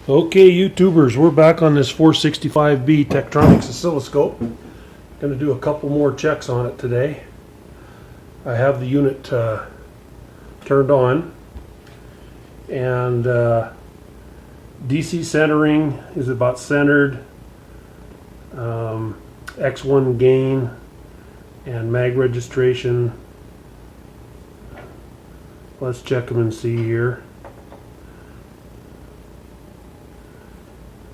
Okay, YouTubers, we're back on this 465B Tektronix oscilloscope. Going to do a couple more checks on it today. I have the unit turned on, and DC centering is about centered, X1 gain and mag registration. Let's check them and see here.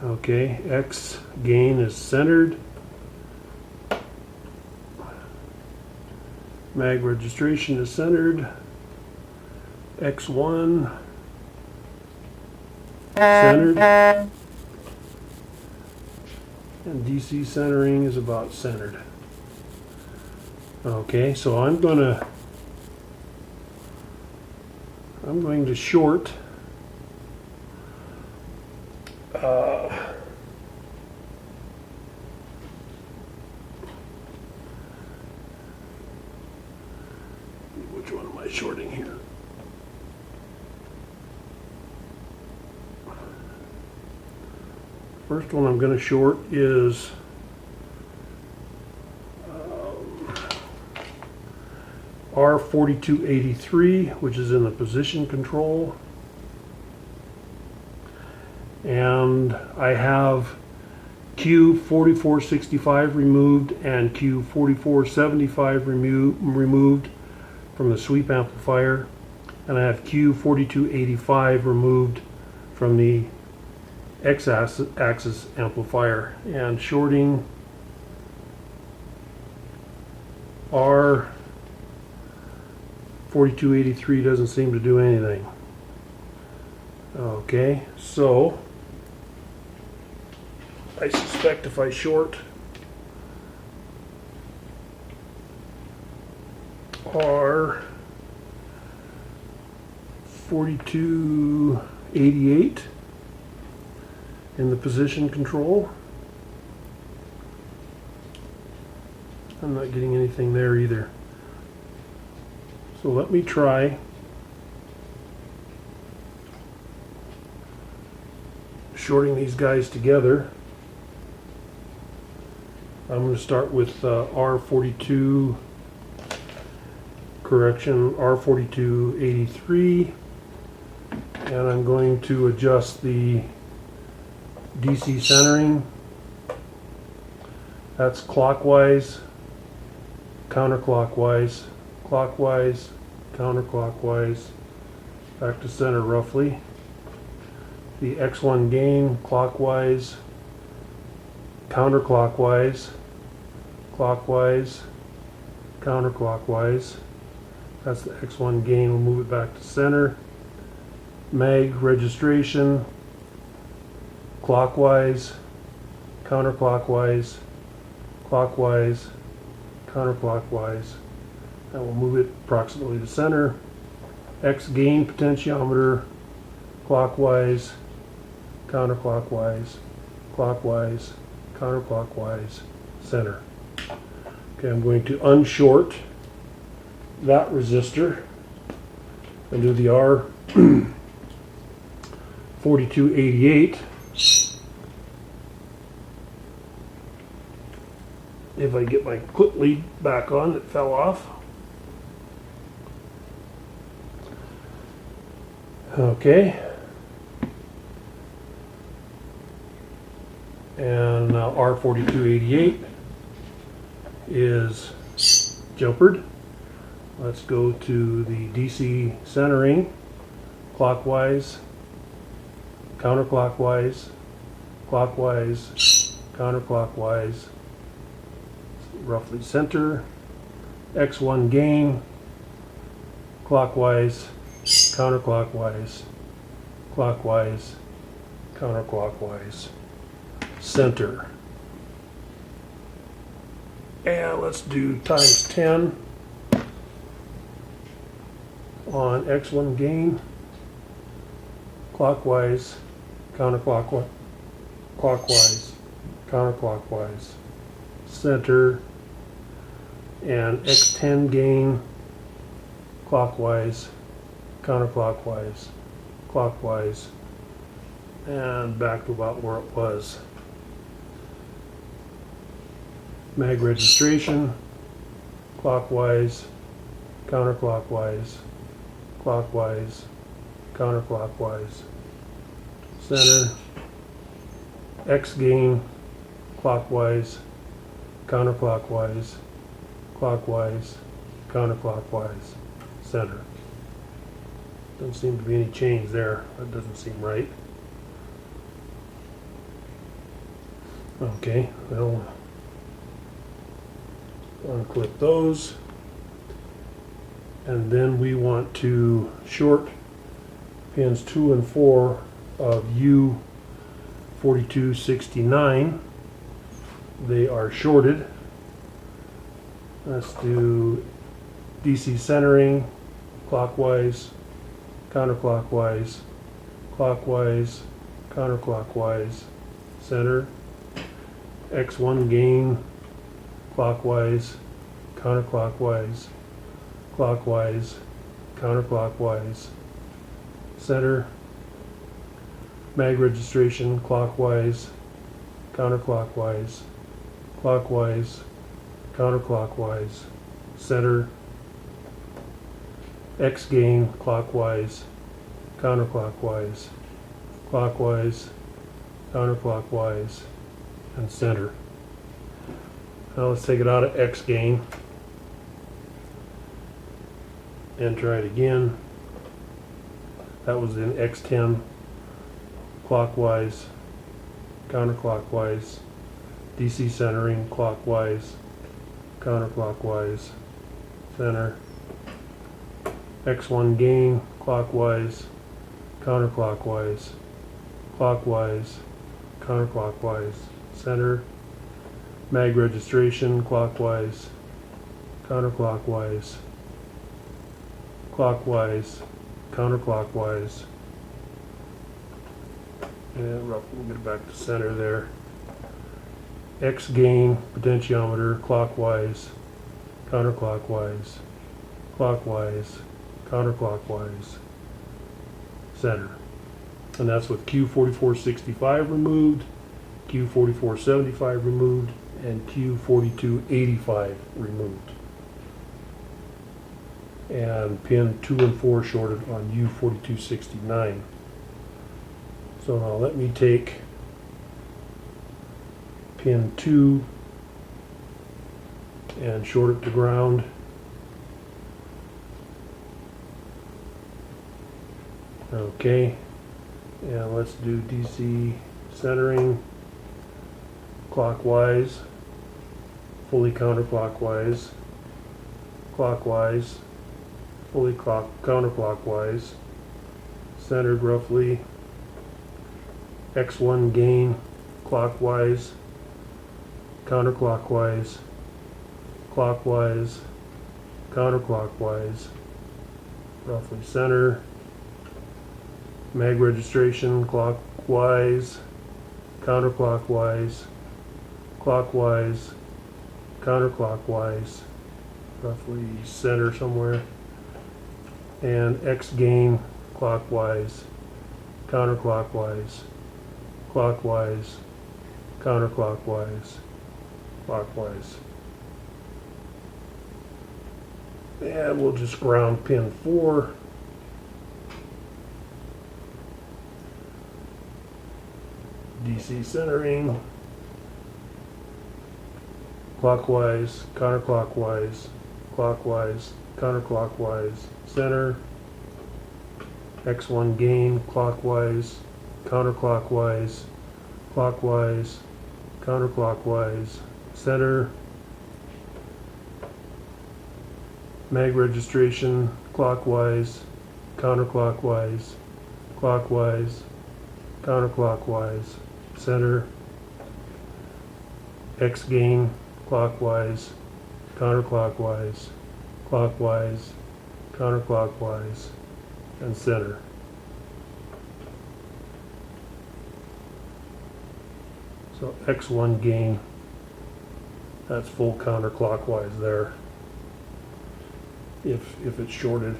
Okay, X gain is centered. Mag registration is centered. X1 centered. And DC centering is about centered. Okay, so I'm going to short which one am I shorting here? First one I'm going to short is R4283, which is in the position control. And I have Q4465 removed and Q4475 removed from the sweep amplifier, and I have Q4285 removed from the X-axis amplifier, and shorting R4283 doesn't seem to do anything. Okay, so I suspect if I short R4288 in the position control, I'm not getting anything there either. So let me try shorting these guys together. I'm going to start with R42, correction, R4283, and I'm going to adjust the DC centering. That's clockwise, counterclockwise, clockwise, counterclockwise, back to center roughly. The X1 gain, clockwise, counterclockwise, clockwise, counterclockwise. That's the X1 gain. We'll move it back to center. Mag registration, clockwise, counterclockwise, clockwise, counterclockwise, and we'll move it approximately to center. X gain potentiometer, clockwise, counterclockwise, clockwise, counterclockwise, center. Okay, I'm going to unshort that resistor and do the R4288. If I get my clip lead back on, it fell off. Okay. And now R4288 is jumpered. Let's go to the DC centering, clockwise, counterclockwise, clockwise, counterclockwise, roughly center. X1 gain, clockwise, counterclockwise, clockwise, counterclockwise, center. And let's do times 10 on X1 gain, clockwise, counterclockwise, clockwise, counterclockwise, center, and X10 gain, clockwise, counterclockwise, clockwise, and back to about where it was. Mag registration, clockwise, counterclockwise, clockwise, counterclockwise. Center, X gain, clockwise, counterclockwise, clockwise, counterclockwise, center. Doesn't seem to be any change there. That doesn't seem right. Okay, well, unclip those. And then we want to short pins 2 and 4 of U4269. They are shorted. Let's do DC centering, clockwise, counterclockwise, clockwise, counterclockwise, center. X1 gain, clockwise, counterclockwise, clockwise, counterclockwise, center. Mag registration, clockwise, counterclockwise, clockwise, counterclockwise, center. X gain, clockwise, counterclockwise, clockwise, counterclockwise, and center. Now let's take it out of X gain and try it again. That was in X10, clockwise, counterclockwise, DC centering, clockwise, counterclockwise, center. X1 gain, clockwise, counterclockwise, clockwise, counterclockwise, center. Mag registration, clockwise, counterclockwise, clockwise, counterclockwise, and we'll get it back to center there. X gain, potentiometer, clockwise, counterclockwise, clockwise, counterclockwise, center. And that's with Q4465 removed, Q4475 removed, and Q4285 removed. And pin 2 and 4 shorted on U4269. So now let me take pin 2 and short it to ground. Okay, and let's do DC centering, clockwise, fully counterclockwise, clockwise, fully counterclockwise, centered roughly. X1 gain, clockwise, counterclockwise, clockwise, counterclockwise, roughly center. Mag registration, clockwise, counterclockwise, clockwise, counterclockwise, roughly center somewhere. And X gain, clockwise, counterclockwise, clockwise, counterclockwise, clockwise. And we'll just ground pin 4. DC centering, clockwise, counterclockwise, clockwise, counterclockwise, center. X1 gain, clockwise, counterclockwise, clockwise, counterclockwise, center. Mag registration, clockwise, counterclockwise, clockwise, counterclockwise, center. X gain, clockwise, counterclockwise, clockwise, counterclockwise, and center. So X1 gain, that's full counterclockwise there, if it's shorted.